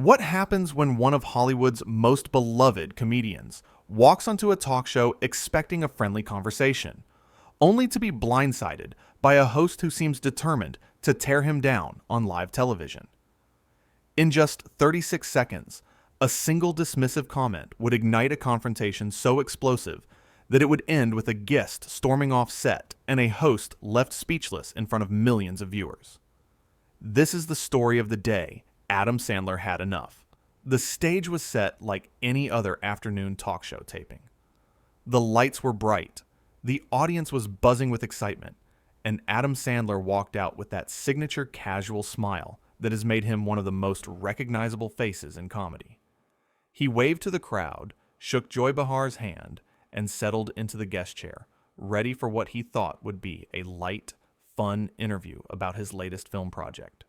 What happens when one of Hollywood's most beloved comedians walks onto a talk show expecting a friendly conversation, only to be blindsided by a host who seems determined to tear him down on live television? In just 36 seconds, a single dismissive comment would ignite a confrontation so explosive that it would end with a guest storming off set and a host left speechless in front of millions of viewers. This is the story of the day Adam Sandler had enough. The stage was set like any other afternoon talk show taping. The lights were bright, the audience was buzzing with excitement, and Adam Sandler walked out with that signature casual smile that has made him one of the most recognizable faces in comedy. He waved to the crowd, shook Joy Behar's hand, and settled into the guest chair, ready for what he thought would be a light, fun interview about his latest film project.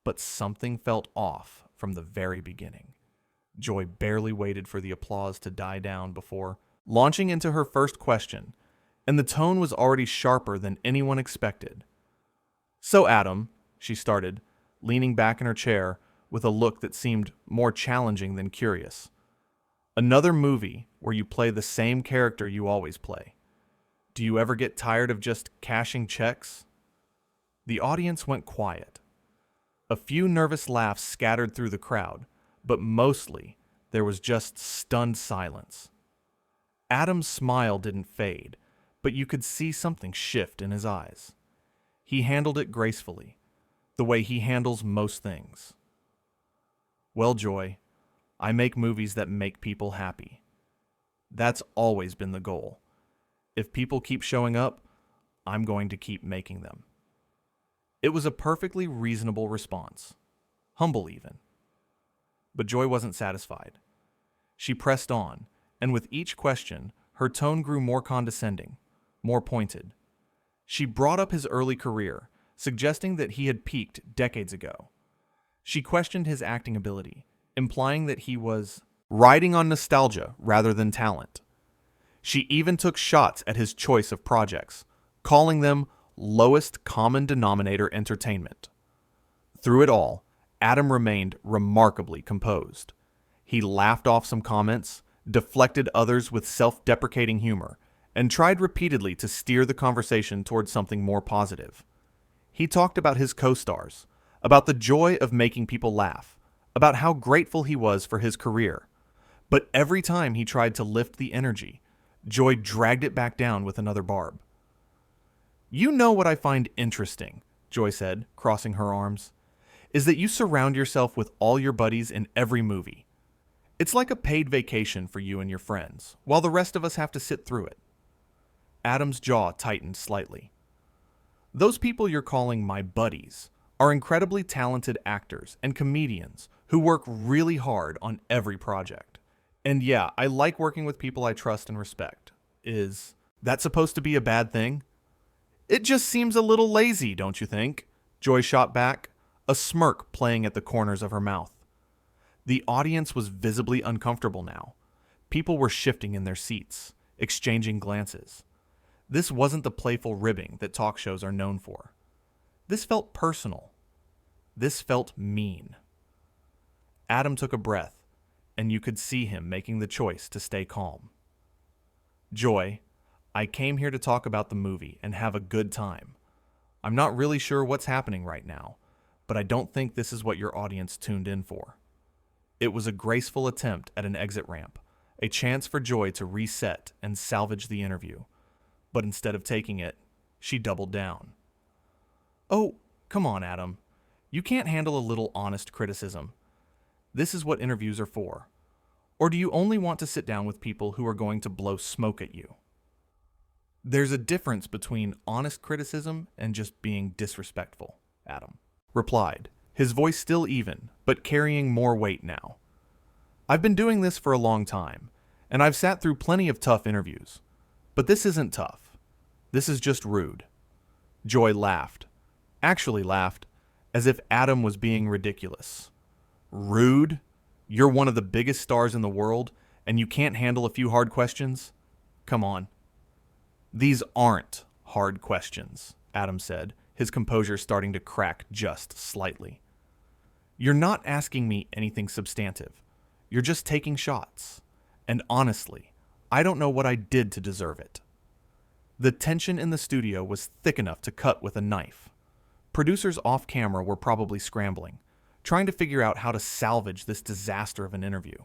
But something felt off from the very beginning. Joy barely waited for the applause to die down before launching into her first question, and the tone was already sharper than anyone expected. "So, Adam," she started, leaning back in her chair with a look that seemed more challenging than curious. "Another movie where you play the same character you always play. Do you ever get tired of just cashing checks?" The audience went quiet. A few nervous laughs scattered through the crowd, but mostly there was just stunned silence. Adam's smile didn't fade, but you could see something shift in his eyes. He handled it gracefully, the way he handles most things. "Well, Joy, I make movies that make people happy. That's always been the goal. If people keep showing up, I'm going to keep making them." It was a perfectly reasonable response, humble even. But Joy wasn't satisfied. She pressed on, and with each question, her tone grew more condescending, more pointed. She brought up his early career, suggesting that he had peaked decades ago. She questioned his acting ability, implying that he was riding on nostalgia rather than talent. She even took shots at his choice of projects, calling them lowest common denominator entertainment. Through it all, Adam remained remarkably composed. He laughed off some comments, deflected others with self-deprecating humor, and tried repeatedly to steer the conversation towards something more positive. He talked about his co-stars, about the joy of making people laugh, about how grateful he was for his career. But every time he tried to lift the energy, Joy dragged it back down with another barb. "You know what I find interesting," Joy said, crossing her arms, "is that you surround yourself with all your buddies in every movie. It's like a paid vacation for you and your friends, while the rest of us have to sit through it." Adam's jaw tightened slightly. "Those people you're calling my buddies are incredibly talented actors and comedians who work really hard on every project. And yeah, I like working with people I trust and respect. Is that supposed to be a bad thing?" "It just seems a little lazy, don't you think?" Joy shot back, a smirk playing at the corners of her mouth. The audience was visibly uncomfortable now. People were shifting in their seats, exchanging glances. This wasn't the playful ribbing that talk shows are known for. This felt personal. This felt mean. Adam took a breath, and you could see him making the choice to stay calm. "Joy, I came here to talk about the movie and have a good time. I'm not really sure what's happening right now, but I don't think this is what your audience tuned in for." It was a graceful attempt at an exit ramp, a chance for Joy to reset and salvage the interview. But instead of taking it, she doubled down. "Oh, come on, Adam. You can't handle a little honest criticism. This is what interviews are for. Or do you only want to sit down with people who are going to blow smoke at you?" "There's a difference between honest criticism and just being disrespectful," Adam replied, his voice still even, but carrying more weight now. "I've been doing this for a long time, and I've sat through plenty of tough interviews. But this isn't tough. This is just rude." Joy laughed, actually laughed, as if Adam was being ridiculous. "Rude? You're one of the biggest stars in the world, and you can't handle a few hard questions? Come on." "These aren't hard questions," Adam said, his composure starting to crack just slightly. You're not asking me anything substantive. You're just taking shots. And honestly, I don't know what I did to deserve it. The tension in the studio was thick enough to cut with a knife. Producers off camera were probably scrambling, trying to figure out how to salvage this disaster of an interview.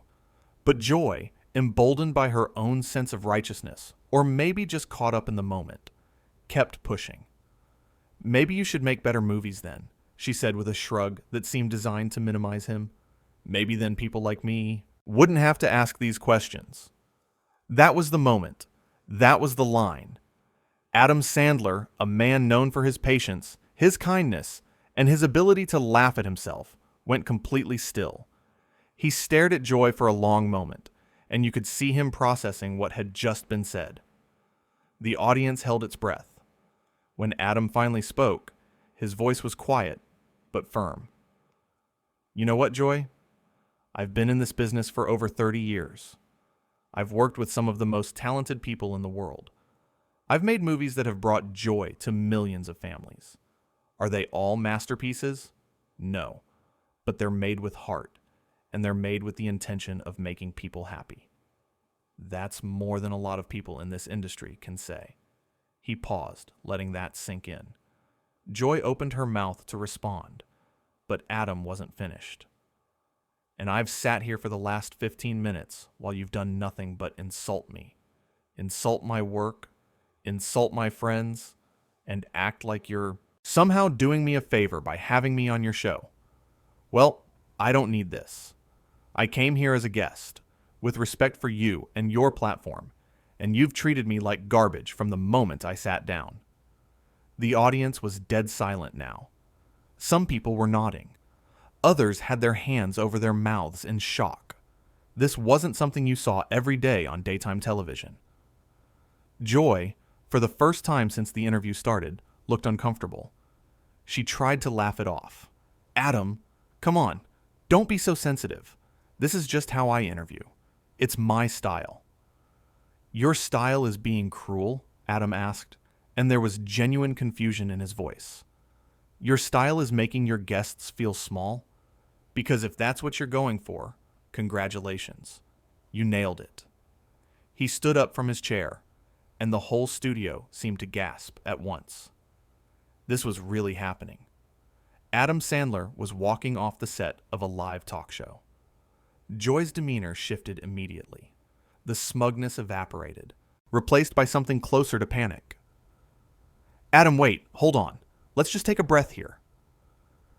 But Joy, emboldened by her own sense of righteousness, or maybe just caught up in the moment, kept pushing. "Maybe you should make better movies then," she said with a shrug that seemed designed to minimize him. "Maybe then people like me wouldn't have to ask these questions." That was the moment. That was the line. Adam Sandler, a man known for his patience, his kindness, and his ability to laugh at himself, went completely still. He stared at Joy for a long moment, and you could see him processing what had just been said. The audience held its breath. When Adam finally spoke, his voice was quiet, but firm. "You know what, Joy? I've been in this business for over 30 years. I've worked with some of the most talented people in the world. I've made movies that have brought joy to millions of families. Are they all masterpieces? No. But they're made with heart, and they're made with the intention of making people happy. That's more than a lot of people in this industry can say." He paused, letting that sink in. Joy opened her mouth to respond, but Adam wasn't finished. "And I've sat here for the last 15 minutes while you've done nothing but insult me. Insult my work, insult my friends, and act like you're somehow doing me a favor by having me on your show. Well, I don't need this. I came here as a guest, with respect for you and your platform, and you've treated me like garbage from the moment I sat down." The audience was dead silent now. Some people were nodding. Others had their hands over their mouths in shock. This wasn't something you saw every day on daytime television. Joy, for the first time since the interview started, looked uncomfortable. She tried to laugh it off. "Adam, come on, don't be so sensitive. This is just how I interview. It's my style." "Your style is being cruel?" Adam asked, and there was genuine confusion in his voice. "Your style is making your guests feel small? Because if that's what you're going for, congratulations. You nailed it." He stood up from his chair, and the whole studio seemed to gasp at once. This was really happening. Adam Sandler was walking off the set of a live talk show. Joy's demeanor shifted immediately. The smugness evaporated, replaced by something closer to panic. "Adam, wait, hold on. Let's just take a breath here."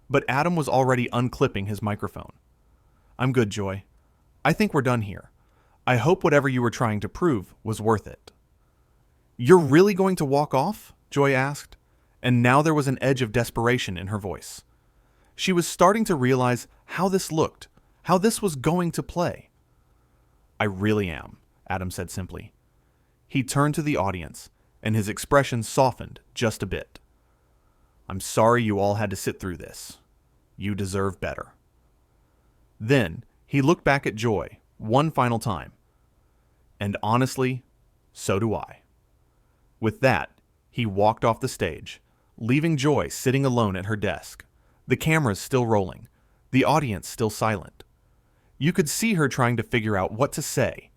But Adam was already unclipping his microphone. "I'm good, Joy. I think we're done here. I hope whatever you were trying to prove was worth it." "You're really going to walk off?" Joy asked, and now there was an edge of desperation in her voice. She was starting to realize how this looked, how this was going to play. "I really am," Adam said simply. He turned to the audience, and his expression softened just a bit. "I'm sorry you all had to sit through this. You deserve better." Then he looked back at Joy one final time. "And honestly, so do I." With that, he walked off the stage, leaving Joy sitting alone at her desk, the cameras still rolling, the audience still silent. You could see her trying to figure out what to say,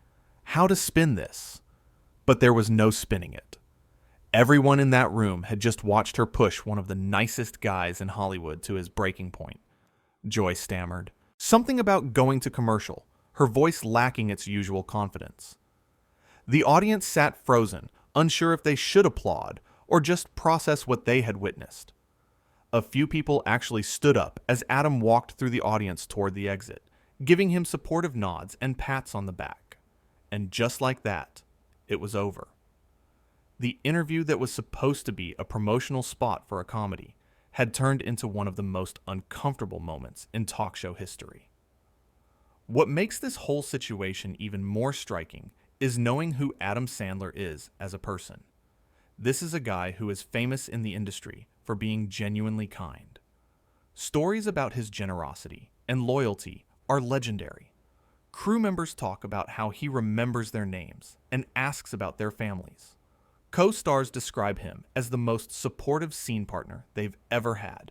how to spin this, but there was no spinning it. Everyone in that room had just watched her push one of the nicest guys in Hollywood to his breaking point. Joy stammered. Something about going to commercial, her voice lacking its usual confidence. The audience sat frozen, unsure if they should applaud or just process what they had witnessed. A few people actually stood up as Adam walked through the audience toward the exit, giving him supportive nods and pats on the back. And just like that, it was over. The interview that was supposed to be a promotional spot for a comedy had turned into one of the most uncomfortable moments in talk show history. What makes this whole situation even more striking is knowing who Adam Sandler is as a person. This is a guy who is famous in the industry for being genuinely kind. Stories about his generosity and loyalty are legendary. Crew members talk about how he remembers their names and asks about their families. Co-stars describe him as the most supportive scene partner they've ever had.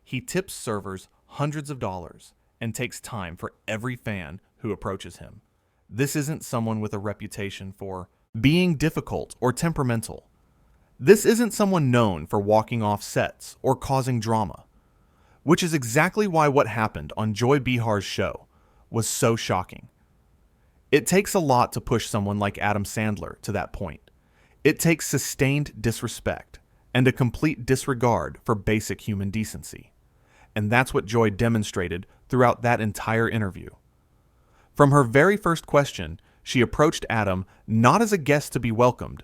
He tips servers hundreds of dollars, and takes time for every fan who approaches him. This isn't someone with a reputation for being difficult or temperamental. This isn't someone known for walking off sets or causing drama, which is exactly why what happened on Joy Behar's show was so shocking. It takes a lot to push someone like Adam Sandler to that point. It takes sustained disrespect and a complete disregard for basic human decency. And that's what Joy demonstrated throughout that entire interview. From her very first question, she approached Adam not as a guest to be welcomed,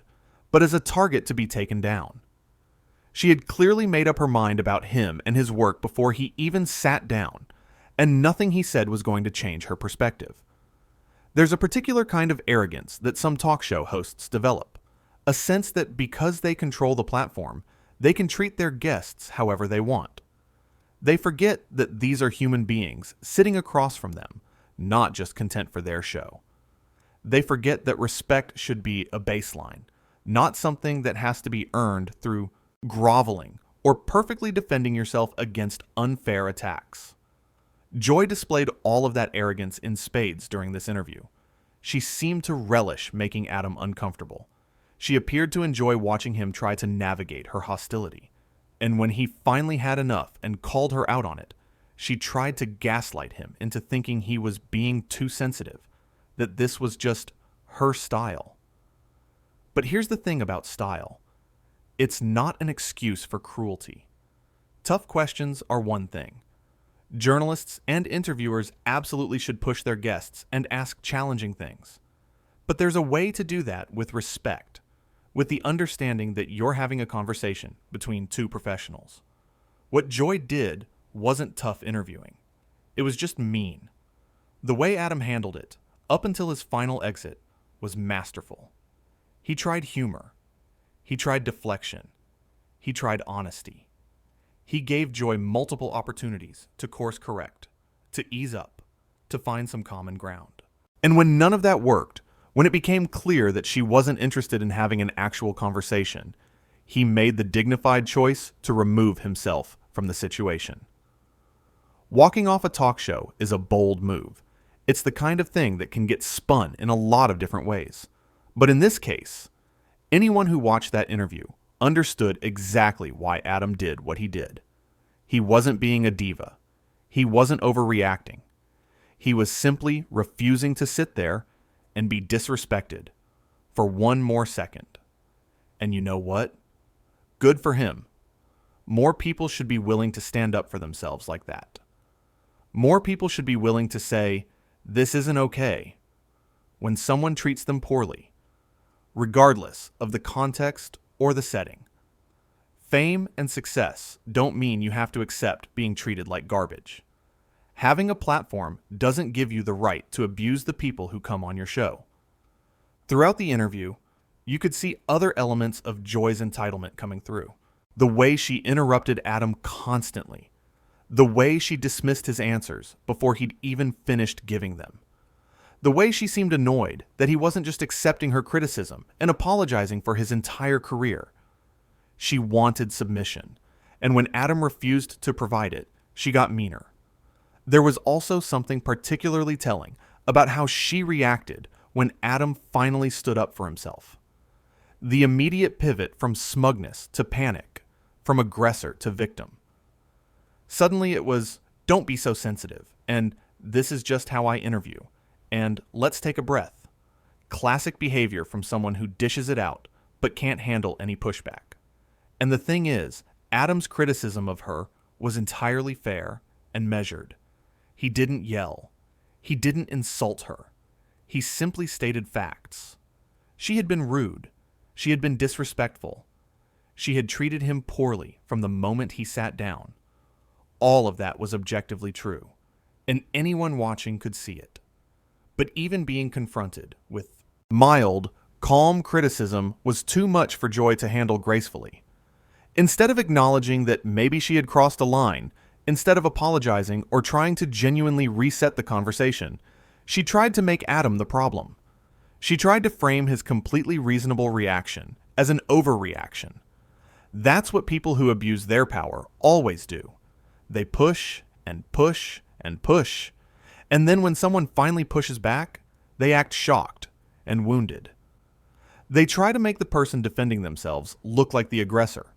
but as a target to be taken down. She had clearly made up her mind about him and his work before he even sat down, and nothing he said was going to change her perspective. There's a particular kind of arrogance that some talk show hosts develop, a sense that because they control the platform, they can treat their guests however they want. They forget that these are human beings sitting across from them, not just content for their show. They forget that respect should be a baseline, not something that has to be earned through groveling or perfectly defending yourself against unfair attacks. Joy displayed all of that arrogance in spades during this interview. She seemed to relish making Adam uncomfortable. She appeared to enjoy watching him try to navigate her hostility. And when he finally had enough and called her out on it, she tried to gaslight him into thinking he was being too sensitive, that this was just her style. But here's the thing about style. It's not an excuse for cruelty. Tough questions are one thing. Journalists and interviewers absolutely should push their guests and ask challenging things. But there's a way to do that with respect, with the understanding that you're having a conversation between two professionals. What Joy did wasn't tough interviewing. It was just mean. The way Adam handled it, up until his final exit, was masterful. He tried humor. He tried deflection. He tried honesty. He gave Joy multiple opportunities to course correct, to ease up, to find some common ground. And when none of that worked, when it became clear that she wasn't interested in having an actual conversation, he made the dignified choice to remove himself from the situation. Walking off a talk show is a bold move. It's the kind of thing that can get spun in a lot of different ways. But in this case, anyone who watched that interview understood exactly why Adam did what he did. He wasn't being a diva. He wasn't overreacting. He was simply refusing to sit there and be disrespected for one more second. And you know what? Good for him. More people should be willing to stand up for themselves like that. More people should be willing to say, this isn't okay, when someone treats them poorly, regardless of the context or the setting. Fame and success don't mean you have to accept being treated like garbage. Having a platform doesn't give you the right to abuse the people who come on your show. Throughout the interview, you could see other elements of Joy's entitlement coming through. The way she interrupted Adam constantly. The way she dismissed his answers before he'd even finished giving them. The way she seemed annoyed that he wasn't just accepting her criticism and apologizing for his entire career. She wanted submission, and when Adam refused to provide it, she got meaner. There was also something particularly telling about how she reacted when Adam finally stood up for himself. The immediate pivot from smugness to panic, from aggressor to victim. Suddenly it was, don't be so sensitive, and this is just how I interview, and let's take a breath. Classic behavior from someone who dishes it out, but can't handle any pushback. And the thing is, Adam's criticism of her was entirely fair and measured. He didn't yell. He didn't insult her. He simply stated facts. She had been rude. She had been disrespectful. She had treated him poorly from the moment he sat down. All of that was objectively true, and anyone watching could see it. But even being confronted with mild, calm criticism was too much for Joy to handle gracefully. Instead of acknowledging that maybe she had crossed a line, instead of apologizing or trying to genuinely reset the conversation, she tried to make Adam the problem. She tried to frame his completely reasonable reaction as an overreaction. That's what people who abuse their power always do. They push and push and push. And then when someone finally pushes back, they act shocked and wounded. They try to make the person defending themselves look like the aggressor.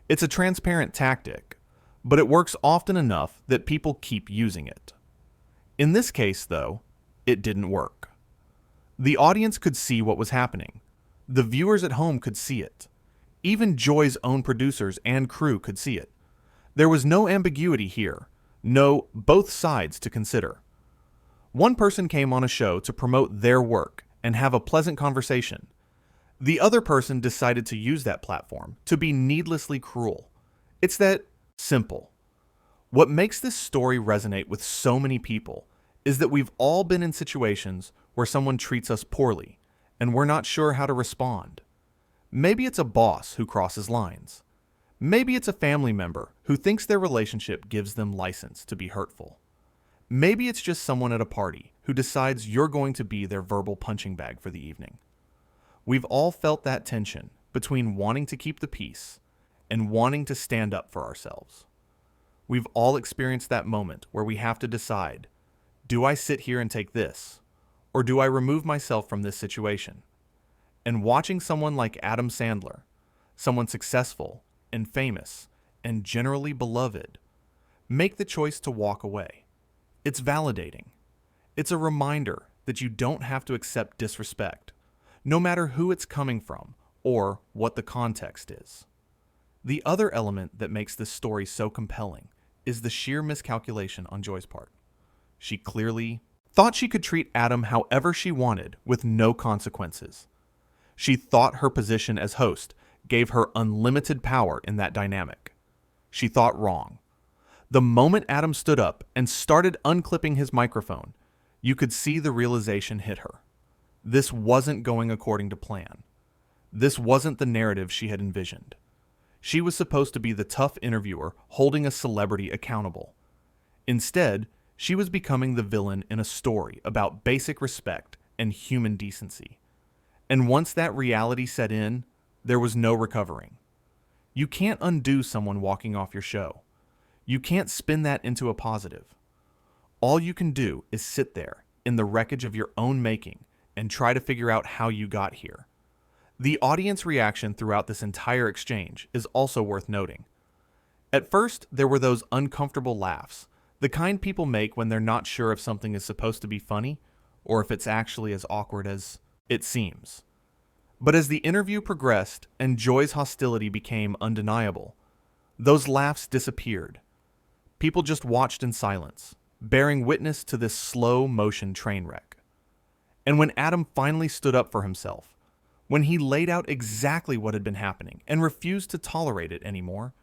It's a transparent tactic, but it works often enough that people keep using it. In this case, though, it didn't work. The audience could see what was happening. The viewers at home could see it. Even Joy's own producers and crew could see it. There was no ambiguity here, no both sides to consider. One person came on a show to promote their work and have a pleasant conversation. The other person decided to use that platform to be needlessly cruel. It's that simple. What makes this story resonate with so many people is that we've all been in situations where someone treats us poorly and we're not sure how to respond. Maybe it's a boss who crosses lines. Maybe it's a family member who thinks their relationship gives them license to be hurtful. Maybe it's just someone at a party who decides you're going to be their verbal punching bag for the evening. We've all felt that tension between wanting to keep the peace and wanting to stand up for ourselves. We've all experienced that moment where we have to decide, do I sit here and take this, or do I remove myself from this situation? And watching someone like Adam Sandler, someone successful and famous and generally beloved, make the choice to walk away, it's validating. It's a reminder that you don't have to accept disrespect, no matter who it's coming from or what the context is. The other element that makes this story so compelling is the sheer miscalculation on Joy's part. She clearly thought she could treat Adam however she wanted with no consequences. She thought her position as host gave her unlimited power in that dynamic. She thought wrong. The moment Adam stood up and started unclipping his microphone, you could see the realization hit her. This wasn't going according to plan. This wasn't the narrative she had envisioned. She was supposed to be the tough interviewer holding a celebrity accountable. Instead, she was becoming the villain in a story about basic respect and human decency. And once that reality set in, there was no recovering. You can't undo someone walking off your show. You can't spin that into a positive. All you can do is sit there in the wreckage of your own making and try to figure out how you got here. The audience reaction throughout this entire exchange is also worth noting. At first, there were those uncomfortable laughs, the kind people make when they're not sure if something is supposed to be funny or if it's actually as awkward as it seems. But as the interview progressed and Joy's hostility became undeniable, those laughs disappeared. People just watched in silence, bearing witness to this slow-motion train wreck. And when Adam finally stood up for himself, when he laid out exactly what had been happening and refused to tolerate it anymore,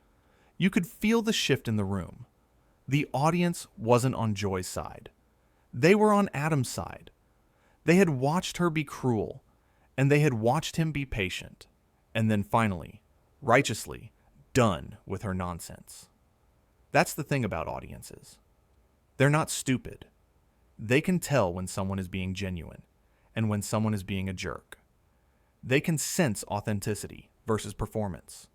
you could feel the shift in the room. The audience wasn't on Joy's side. They were on Adam's side. They had watched her be cruel, and they had watched him be patient, and then finally, righteously, done with her nonsense. That's the thing about audiences. They're not stupid. They can tell when someone is being genuine and when someone is being a jerk. They can sense authenticity versus performance.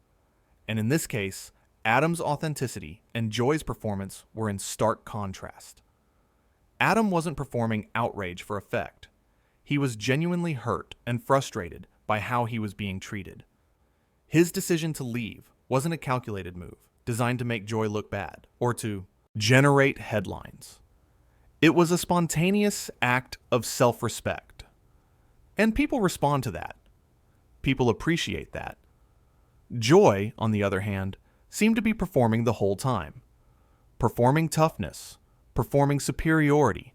And in this case, Adam's authenticity and Joy's performance were in stark contrast. Adam wasn't performing outrage for effect. He was genuinely hurt and frustrated by how he was being treated. His decision to leave wasn't a calculated move designed to make Joy look bad or to generate headlines. It was a spontaneous act of self-respect. And people respond to that. People appreciate that. Joy, on the other hand, seemed to be performing the whole time. Performing toughness, performing superiority,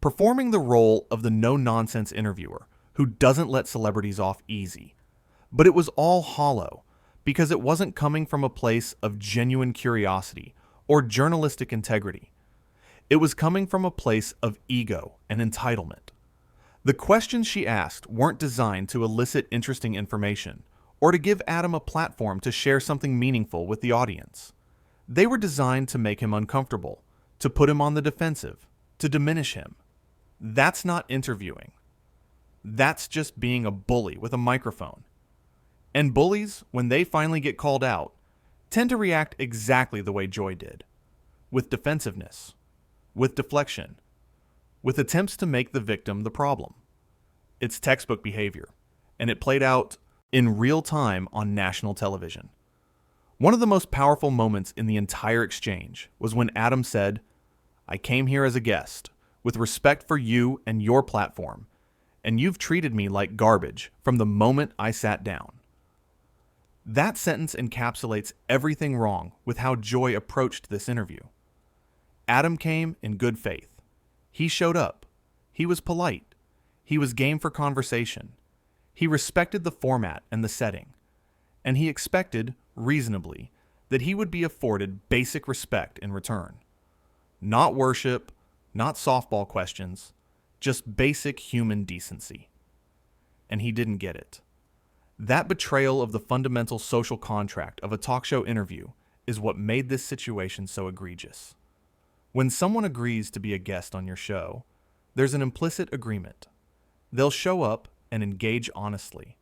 performing the role of the no-nonsense interviewer who doesn't let celebrities off easy. But it was all hollow because it wasn't coming from a place of genuine curiosity or journalistic integrity. It was coming from a place of ego and entitlement. The questions she asked weren't designed to elicit interesting information or to give Adam a platform to share something meaningful with the audience. They were designed to make him uncomfortable, to put him on the defensive, to diminish him. That's not interviewing. That's just being a bully with a microphone. And bullies, when they finally get called out, tend to react exactly the way Joy did. with defensiveness, with deflection, with attempts to make the victim the problem. It's textbook behavior, and it played out in real time on national television. One of the most powerful moments in the entire exchange was when Adam said, "I came here as a guest, with respect for you and your platform, and you've treated me like garbage from the moment I sat down." That sentence encapsulates everything wrong with how Joy approached this interview. Adam came in good faith. He showed up. He was polite. He was game for conversation. He respected the format and the setting. And he expected, reasonably, that he would be afforded basic respect in return. Not worship, not softball questions, just basic human decency. And he didn't get it. That betrayal of the fundamental social contract of a talk show interview is what made this situation so egregious. When someone agrees to be a guest on your show, there's an implicit agreement. They'll show up and engage honestly,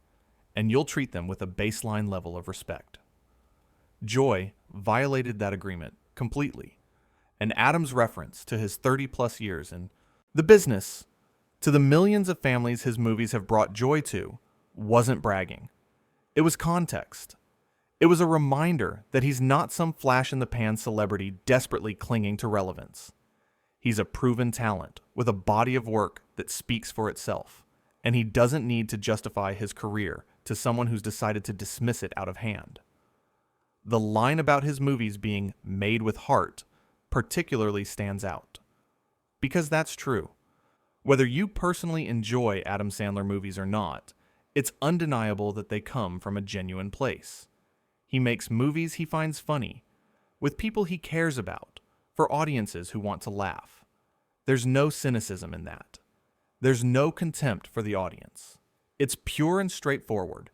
and you'll treat them with a baseline level of respect. Joy violated that agreement completely, and Adam's reference to his 30-plus years in the business, to the millions of families his movies have brought joy to, wasn't bragging. It was context. It was a reminder that he's not some flash-in-the-pan celebrity desperately clinging to relevance. He's a proven talent with a body of work that speaks for itself, and he doesn't need to justify his career to someone who's decided to dismiss it out of hand. The line about his movies being made with heart particularly stands out. Because that's true. Whether you personally enjoy Adam Sandler movies or not, it's undeniable that they come from a genuine place. He makes movies he finds funny, with people he cares about, for audiences who want to laugh. There's no cynicism in that. There's no contempt for the audience. It's pure and straightforward,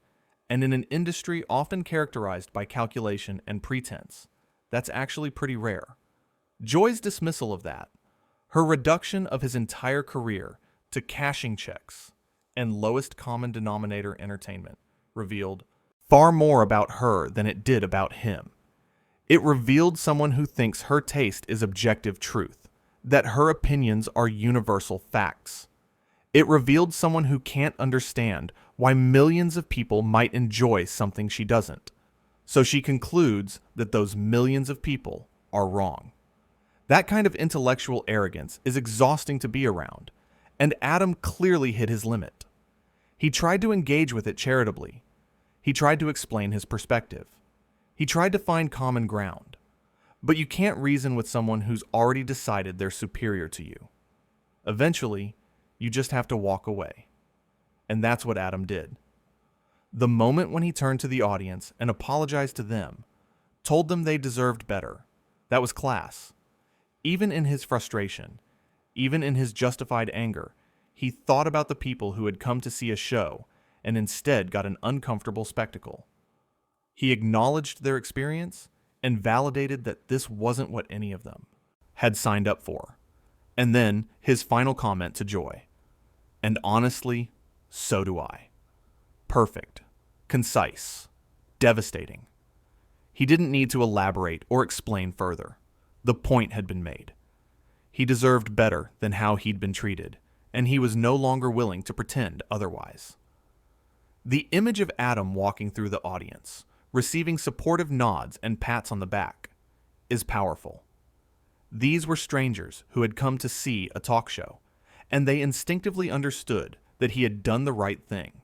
and in an industry often characterized by calculation and pretense, that's actually pretty rare. Joy's dismissal of that, her reduction of his entire career to cashing checks and lowest common denominator entertainment, revealed far more about her than it did about him. It revealed someone who thinks her taste is objective truth, that her opinions are universal facts. It revealed someone who can't understand why millions of people might enjoy something she doesn't. So she concludes that those millions of people are wrong. That kind of intellectual arrogance is exhausting to be around, and Adam clearly hit his limit. He tried to engage with it charitably. He tried to explain his perspective. He tried to find common ground. But you can't reason with someone who's already decided they're superior to you. Eventually, you just have to walk away. And that's what Adam did. The moment when he turned to the audience and apologized to them, told them they deserved better, that was class. Even in his frustration, even in his justified anger, he thought about the people who had come to see a show and instead got an uncomfortable spectacle. He acknowledged their experience and validated that this wasn't what any of them had signed up for. And then his final comment to Joy. And honestly, so do I. Perfect, concise, devastating. He didn't need to elaborate or explain further. The point had been made. He deserved better than how he'd been treated, and he was no longer willing to pretend otherwise. The image of Adam walking through the audience, receiving supportive nods and pats on the back, is powerful. These were strangers who had come to see a talk show, and they instinctively understood that he had done the right thing.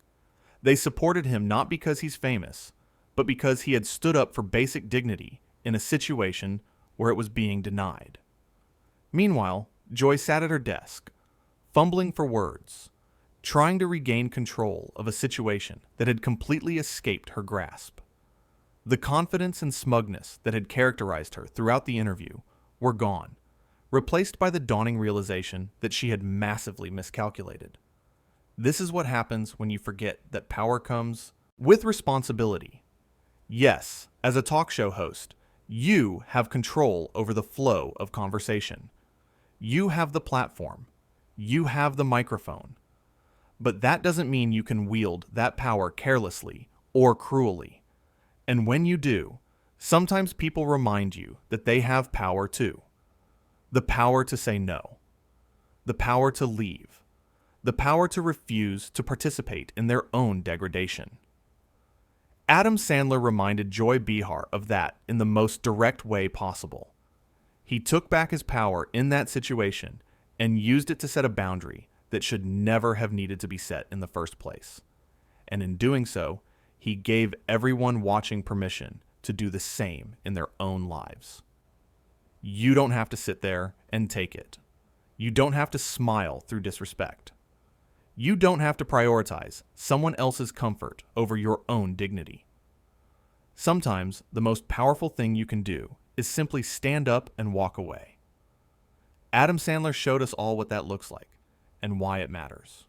They supported him not because he's famous, but because he had stood up for basic dignity in a situation where it was being denied. Meanwhile, Joy sat at her desk, fumbling for words, trying to regain control of a situation that had completely escaped her grasp. The confidence and smugness that had characterized her throughout the interview were gone, replaced by the dawning realization that she had massively miscalculated. This is what happens when you forget that power comes with responsibility. Yes, as a talk show host, you have control over the flow of conversation. You have the platform. You have the microphone. But that doesn't mean you can wield that power carelessly or cruelly. And when you do, sometimes people remind you that they have power too. The power to say no. The power to leave. The power to refuse to participate in their own degradation. Adam Sandler reminded Joy Behar of that in the most direct way possible. He took back his power in that situation and used it to set a boundary that should never have needed to be set in the first place. And in doing so, he gave everyone watching permission to do the same in their own lives. You don't have to sit there and take it. You don't have to smile through disrespect. You don't have to prioritize someone else's comfort over your own dignity. Sometimes the most powerful thing you can do is simply stand up and walk away. Adam Sandler showed us all what that looks like and why it matters.